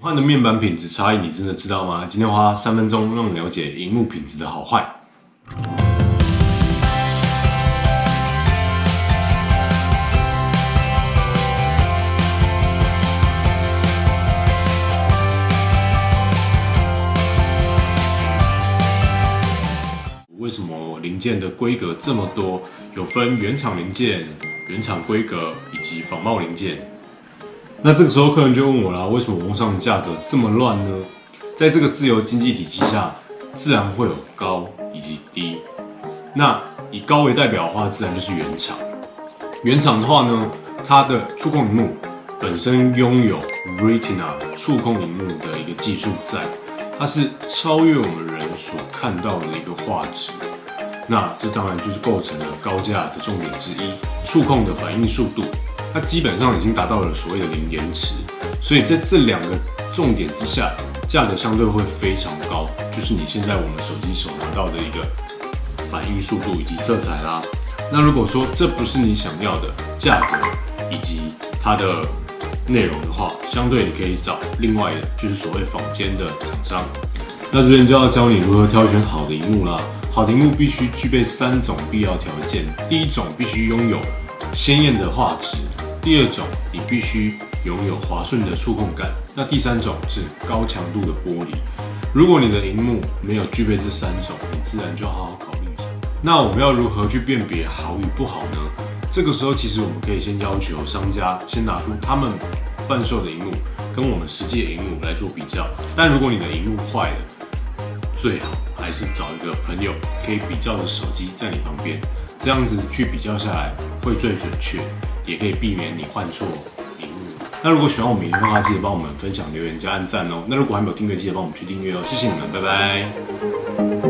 换的面板品质差异，你真的知道吗？今天花3分钟让你了解萤幕品质的好坏。为什么零件的规格这么多？有分原厂零件、原厂规格以及仿冒零件。那这个时候客人就问我啦，为什么网络上的价格这么乱呢？在这个自由经济体系下，自然会有高以及低。那以高为代表的话，自然就是原厂。原厂的话呢，它的触控萤幕本身拥有 Retina 触控萤幕的一个技术在，它是超越我们人所看到的一个画质。那这当然就是构成了高价的重点之一，触控的反应速度。它基本上已经达到了所谓的零延迟，所以在这2个重点之下，价格相对会非常高，就是你现在我们手机手拿到的一个反应速度以及色彩啦。那如果说这不是你想要的价格以及它的内容的话，相对你可以找另外的，就是所谓坊间的厂商。那这边就要教你如何挑选好的萤幕啦。好的萤幕必须具备3种必要条件，第1种必须拥有鲜艳的画质，第2种你必须拥有滑顺的触控感，那第3种是高强度的玻璃。如果你的萤幕没有具备这3种，你自然就好好考虑一下。那我们要如何去辨别好与不好呢？这个时候其实我们可以先要求商家先拿出他们贩售的萤幕跟我们实际的萤幕来做比较。但如果你的萤幕坏了，最好还是找一个朋友可以比较的手机在你旁边，这样子去比较下来会最准确，也可以避免你换错萤幕。那如果喜欢我们影片的话，记得帮我们分享、留言、加按赞哦。那如果还没有订阅，记得帮我们去订阅哦。谢谢你们，拜拜。